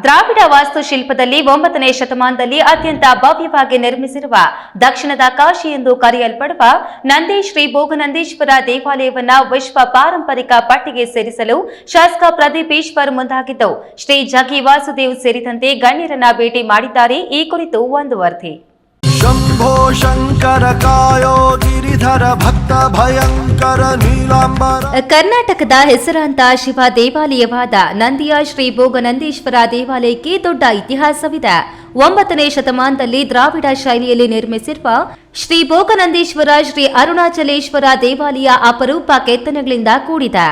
ದ್ರಾವಿಡ ವಾಸ್ತುಶಿಲ್ಪದಲ್ಲಿ 9ನೇ ಶತಮಾನದಲ್ಲಿ ಅತ್ಯಂತ ಭವ್ಯವಾಗಿ ನಿರ್ಮಿಸಿರುವ ದಕ್ಷಿಣದ ಕಾಶಿ ಎಂದು ಕರೆಯಲ್ಪಡುವ ನಂದಿ ಶ್ರೀ ಭೋಗನಂದೀಶ್ವರ ದೇವಾಲಯವನ್ನ ವಿಶ್ವ ಪಾರಂಪರಿಕ ಪಟ್ಟಿಗೆ ಸೇರಿಸಲು ಶಾಸಕ ಪ್ರದೀಪ್ ಈಶ್ವರ್ ಮುಂದಾಗಿದ್ದು, ಶ್ರೀ ಜಗ್ಗಿ ವಾಸುದೇವ್ ಸೇರಿದಂತೆ ಗಣ್ಯರನ್ನ ಭೇಟಿ ಮಾಡಿದ್ದಾರೆ. ಈ ಕುರಿತು ಒಂದು ವರದಿ. ಶಂಭೋ ಶಂಕರ ಕಾಯೋ ಗಿರಿಧರ ಭಕ್ತ ಭಯಂಕರ ನೀಲಾಂಬರ. ಕರ್ನಾಟಕದ ಹೆಸರಾಂತ ಶಿವ ದೇವಾಲಯವಾದ ನಂದಿಯ ಶ್ರೀ ಭೋಗನಂದೀಶ್ವರ ದೇವಾಲಯಕ್ಕೆ ದೊಡ್ಡ ಇತಿಹಾಸವಿದೆ. 9ನೇ ಶತಮಾನದಲ್ಲಿ ದ್ರಾವಿಡ ಶೈಲಿಯಲ್ಲಿ ನಿರ್ಮಿಸಿರುವ ಶ್ರೀ ಭೋಗನಂದೀಶ್ವರ ಶ್ರೀ ಅರುಣಾಚಲೇಶ್ವರ ದೇವಾಲಯ ಅಪರೂಪ ಕೆತ್ತನೆಗಳಿಂದ ಕೂಡಿದೆ.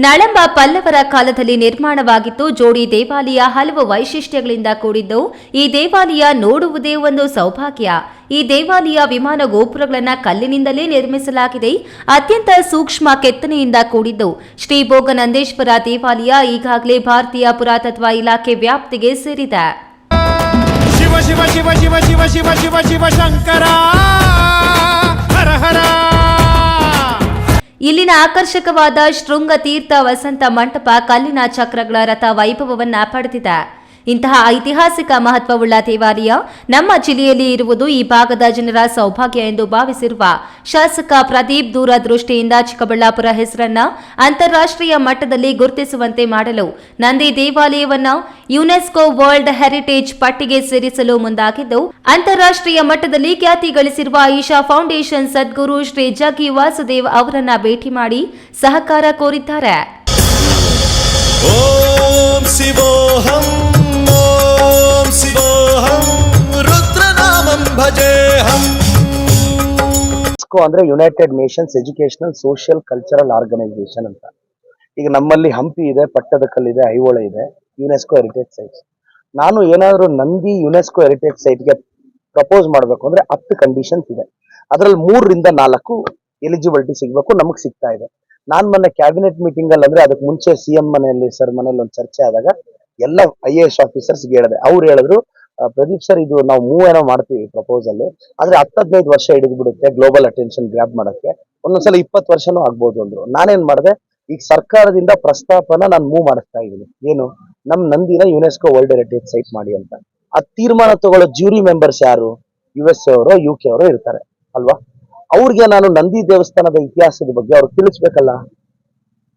ನಳಂಬ ಪಲ್ಲವರ ಕಾಲದಲ್ಲಿ ನಿರ್ಮಾಣವಾಗಿದ್ದು, ಜೋಡಿ ದೇವಾಲಯ ಹಲವು ವೈಶಿಷ್ಟ್ಯಗಳಿಂದ ಕೂಡಿದ್ದು, ಈ ದೇವಾಲಯ ನೋಡುವುದೇ ಒಂದು ಸೌಭಾಗ್ಯ. ಈ ದೇವಾಲಯ ವಿಮಾನ ಗೋಪುರಗಳನ್ನು ಕಲ್ಲಿನಿಂದಲೇ ನಿರ್ಮಿಸಲಾಗಿದೆ. ಅತ್ಯಂತ ಸೂಕ್ಷ್ಮ ಕೆತ್ತನೆಯಿಂದ ಕೂಡಿದ್ದು, ಶ್ರೀ ಭೋಗನಂದೇಶ್ವರ ದೇವಾಲಯ ಈಗಾಗಲೇ ಭಾರತೀಯ ಪುರಾತತ್ವ ಇಲಾಖೆ ವ್ಯಾಪ್ತಿಗೆ ಸೇರಿದೆ. ಶಿವ ಶಿವ ಶಿವ ಶಿವ ಶಿವ ಶಿವ ಶಿವ ಶಿವ ಶಂಕರ ಹರ ಹರ. ಇಲ್ಲಿನ ಆಕರ್ಷಕವಾದ ಶೃಂಗ ತೀರ್ಥ ವಸಂತ ಮಂಟಪ ಕಲ್ಲಿನ ಚಕ್ರಗಳ ರಥ ವೈಭವವನ್ನ ಪಡೆದಿದೆ. ಇಂತಹ ಐತಿಹಾಸಿಕ ಮಹತ್ವವುಳ್ಳ ದೇವಾಲಯ ನಮ್ಮ ಜಿಲ್ಲೆಯಲ್ಲಿ ಇರುವುದು ಈ ಭಾಗದ ಜನರ ಸೌಭಾಗ್ಯ ಎಂದು ಭಾವಿಸಿರುವ ಶಾಸಕ ಪ್ರದೀಪ್ ದೂರದೃಷ್ಟಿಯಿಂದ ಚಿಕ್ಕಬಳ್ಳಾಪುರ ಹೆಸರನ್ನ ಅಂತಾರಾಷ್ಟ್ರೀಯ ಮಟ್ಟದಲ್ಲಿ ಗುರುತಿಸುವಂತೆ ಮಾಡಲು ನಂದಿ ದೇವಾಲಯವನ್ನ ಯುನೆಸ್ಕೋ ವರ್ಲ್ಡ್ ಹೆರಿಟೇಜ್ ಪಟ್ಟಿಗೆ ಸೇರಿಸಲು ಮುಂದಾಗಿದ್ದು, ಅಂತಾರಾಷ್ಟ್ರೀಯ ಮಟ್ಟದಲ್ಲಿ ಖ್ಯಾತಿ ಗಳಿಸಿರುವ ಈಶಾ ಫೌಂಡೇಶನ್ ಸದ್ಗುರು ಶ್ರೀ ಜಗ್ಗಿ ವಾಸುದೇವ್ ಅವರನ್ನ ಭೇಟಿ ಮಾಡಿ ಸಹಕಾರ ಕೋರಿದ್ದಾರೆ. ಓಂ ಶಿವೋಹಂ ಓಂ ಶಿವೋಹಂ ರುದ್ರನಾಮಂ ಭಜೇಹಂ. ಅಂದ್ರೆ United Nations Educational Social Cultural Organisation ಅಂತ. ಈಗ ನಮ್ಮಲ್ಲಿ ಹಂಪಿ ಇದೆ, ಪಟ್ಟದಕಲ್ಲು ಇದೆ, ಐಹೊಳೆ ಇದೆ, ಯುನೆಸ್ಕೋ ಹೆರಿಟೇಜ್ ಸೈಟ್ಸ್. ನಾನು ಏನಾದರೂ ನಂದಿ ಯುನೆಸ್ಕೋ ಹೆರಿಟೇಜ್ ಸೈಟ್ಗೆ ಪ್ರಪೋಸ್ ಮಾಡಬೇಕು ಅಂದ್ರೆ 10 ಕಂಡೀಷನ್ಸ್ ಇದೆ. ಅದರಲ್ಲಿ 3 ರಿಂದ 4 ಎಲಿಜಿಬಿಲಿಟಿ ಸಿಗಬೇಕು, ನಮಗೆ ಸಿಗ್ತಾ ಇದೆ. ನಾನ್ ಮೊನ್ನೆ ಕ್ಯಾಬಿನೆಟ್ ಮೀಟಿಂಗ್ ಅಲ್ಲಿ, ಅಂದ್ರೆ ಅದಕ್ಕೆ ಮುಂಚೆ ಸಿಎಂ ಮನೆಯಲ್ಲಿ ಸರ್ ಮನೇಲಿ ಒಂದು ಚರ್ಚೆ ಆದಾಗ ಎಲ್ಲ IAS ಆಫೀಸರ್ಸ್ ಹೇಳಿದೆ. ಅವ್ರು ಹೇಳಿದ್ರು, ಪ್ರದೀಪ್ ಸರ್ ಇದು ನಾವು ಮೂವ್ ಏನೋ ಮಾಡ್ತೀವಿ ಪ್ರಪೋಸಲ್, ಆದ್ರೆ 10-15 ವರ್ಷ ಹಿಡಿದು ಬಿಡುತ್ತೆ ಗ್ಲೋಬಲ್ ಅಟೆನ್ಷನ್ ಗ್ರ್ಯಾಬ್ ಮಾಡಕ್ಕೆ, ಒಂದೊಂದ್ಸಲ 20 ವರ್ಷನೂ ಆಗ್ಬೋದು ಅಂದ್ರು. ನಾನೇನ್ ಮಾಡಿದೆ, ಈಗ ಸರ್ಕಾರದಿಂದ ಪ್ರಸ್ತಾಪನ ನಾನು ಮೂವ್ ಮಾಡಿಸ್ತಾ ಇದ್ದೀನಿ. ಏನು, ನಮ್ ನಂದಿನ ಯುನೆಸ್ಕೋ ವರ್ಲ್ಡ್ ಹೆರಿಟೇಜ್ ಸೈಟ್ ಮಾಡಿ ಅಂತ. ಆ ತೀರ್ಮಾನ ತಗೊಳ್ಳೋ ಜ್ಯೂರಿ ಮೆಂಬರ್ಸ್ ಯಾರು? USA ಅವರು, UK ಅವರು ಇರ್ತಾರೆ ಅಲ್ವಾ? ಅವ್ರಿಗೆ ನಾನು ನಂದಿ ದೇವಸ್ಥಾನದ ಇತಿಹಾಸದ ಬಗ್ಗೆ ಅವ್ರಿಗೆ ತಿಳಿಸ್ಬೇಕಲ್ಲ.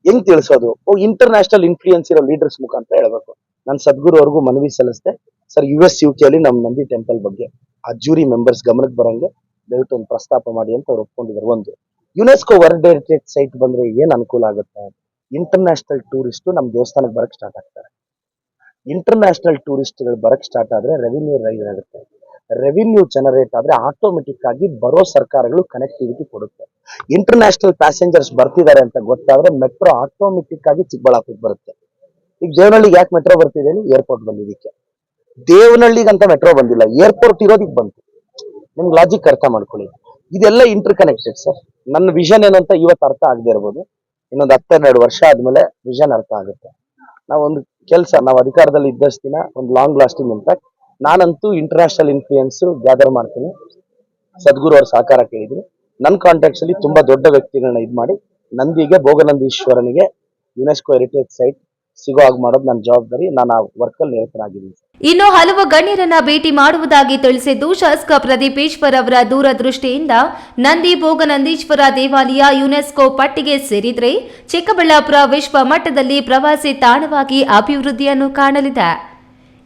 ಹೆಂಗ್ ತಿಳಿಸೋದು? ಇಂಟರ್ನ್ಯಾಷನಲ್ ಇನ್ಫ್ಲೂಯೆನ್ಸ್ ಇರೋ ಲೀಡರ್ಸ್ ಮುಖಾಂತರ ಹೇಳ್ಬೇಕು. ನಾನು ಸದ್ಗುರು ಅವ್ರಿಗೂ ಮನವಿ ಸಲ್ಲಿಸಿದೆ, ಸರ್ US UK ಅಲ್ಲಿ ನಮ್ ನಂದಿ ಟೆಂಪಲ್ ಬಗ್ಗೆ ಆ ಜ್ಯೂರಿ ಮೆಂಬರ್ಸ್ ಗಮನಕ್ಕೆ ಬರಂಗೆ ದಯವಿಟ್ಟು ಒಂದು ಪ್ರಸ್ತಾಪ ಮಾಡಿ ಅಂತ ಅವ್ರು ಒಪ್ಕೊಂಡಿದ್ದಾರೆ. ಒಂದು ಯುನೆಸ್ಕೋ ವರ್ಲ್ಡ್ ಹೆರಿಟೇಜ್ ಸೈಟ್ ಬಂದ್ರೆ ಏನ್ ಅನುಕೂಲ ಆಗುತ್ತೆ? ಇಂಟರ್ನ್ಯಾಷನಲ್ ಟೂರಿಸ್ಟ್ ನಮ್ ದೇವಸ್ಥಾನಕ್ಕೆ ಬರಕ್ ಸ್ಟಾರ್ಟ್ ಆಗ್ತಾರೆ. ಇಂಟರ್ನ್ಯಾಷನಲ್ ಟೂರಿಸ್ಟ್ಗಳು ಬರಕ್ ಸ್ಟಾರ್ಟ್ ಆದ್ರೆ ರೆವಿನ್ಯೂ ರೈಸ್ ಆಗುತ್ತೆ. ರೆವಿನ್ಯೂ ಜನರೇಟ್ ಆದ್ರೆ ಆಟೋಮೆಟಿಕ್ ಆಗಿ ಬರೋ ಸರ್ಕಾರಗಳು ಕನೆಕ್ಟಿವಿಟಿ ಕೊಡುತ್ತೆ. ಇಂಟರ್ನ್ಯಾಷನಲ್ ಪ್ಯಾಸೆಂಜರ್ಸ್ ಬರ್ತಿದ್ದಾರೆ ಅಂತ ಗೊತ್ತಾದ್ರೆ ಮೆಟ್ರೋ ಆಟೋಮೆಟಿಕ್ ಆಗಿ ಚಿಕ್ಕಬಳ್ಳಾಪುರಕ್ಕೆ ಬರುತ್ತೆ. ಈಗ ದೇವನಹಳ್ಳಿಗೆ ಯಾಕೆ ಮೆಟ್ರೋ ಬರ್ತಿದೆ? ಏರ್ಪೋರ್ಟ್ ಬಂದಿದ್ದಕ್ಕೆ. ದೇವನಹಳ್ಳಿಗೆ ಅಂತ ಮೆಟ್ರೋ ಬಂದಿಲ್ಲ, ಏರ್ಪೋರ್ಟ್ ಇರೋದಿಕ್ ಬಂತು. ನಿಮ್ಗೆ ಲಾಜಿಕ್ ಅರ್ಥ ಮಾಡ್ಕೊಳ್ಳಿ. ಇದೆಲ್ಲ ಇಂಟರ್ ಕನೆಕ್ಟೆಡ್ ಸರ್. ನನ್ನ ವಿಷನ್ ಏನಂತ ಇವತ್ತು ಅರ್ಥ ಆಗದೆ ಇರ್ಬೋದು, ಇನ್ನೊಂದು 10-12 ವರ್ಷ ಆದ್ಮೇಲೆ ವಿಷನ್ ಅರ್ಥ ಆಗುತ್ತೆ. ನಾವೊಂದು ಕೆಲಸ, ನಾವು ಅಧಿಕಾರದಲ್ಲಿ ಇದ್ದಷ್ಟು ದಿನ ಒಂದು ಲಾಂಗ್ ಲಾಸ್ಟಿಂಗ್ ಇಂಪ್ಯಾಕ್ಟ್. ನಾನಂತೂ ಇಂಟರ್ನ್ಯಾಷನಲ್ ಇನ್ಫ್ಲೂಯೆನ್ಸ್ ಗ್ಯಾದರ್ ಮಾಡ್ತೀನಿ. ಸದ್ಗುರು ಅವ್ರ ಸಹಕಾರ ಕೇಳಿದ್ದೀನಿ. ನನ್ನ ಕಾಂಟ್ಯಾಕ್ಟ್ಸ್ ಅಲ್ಲಿ ತುಂಬಾ ದೊಡ್ಡ ವ್ಯಕ್ತಿಗಳನ್ನ ಇದ್ ಮಾಡಿ ನಂದಿಗೆ, ಭೋಗನಂದೀಶ್ವರನಿಗೆ ಯುನೆಸ್ಕೋ ಹೆರಿಟೇಜ್ ಸೈಟ್ ಸಿಗೋ ಹಾಗೆ ಮಾಡೋದು ನನ್ನ ಜವಾಬ್ದಾರಿ. ನಾನು ಆ ವರ್ಕಲ್ಲಿ ನಿರತನಾಗಿದ್ದೀನಿ. ಇನ್ನು ಹಲವು ಗಣ್ಯರನ್ನ ಭೇಟಿ ಮಾಡುವುದಾಗಿ ತಿಳಿಸಿದ್ದು, ಶಾಸಕ ಪ್ರದೀಪ್ ಈಶ್ವರ್ ಅವರ ದೂರದೃಷ್ಟಿಯಿಂದ ನಂದಿ ಭೋಗನಂದೀಶ್ವರ ದೇವಾಲಯ ಯುನೆಸ್ಕೋ ಪಟ್ಟಿಗೆ ಸೇರಿದ್ರೆ ಚಿಕ್ಕಬಳ್ಳಾಪುರ ವಿಶ್ವ ಮಟ್ಟದಲ್ಲಿ ಪ್ರವಾಸಿ ತಾಣವಾಗಿ ಅಭಿವೃದ್ಧಿಯನ್ನು ಕಾಣಲಿದೆ.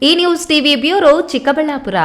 ಈ ನ್ಯೂಸ್ ಟಿವಿ ಬ್ಯೂರೋ, ಚಿಕ್ಕಬಳ್ಳಾಪುರ.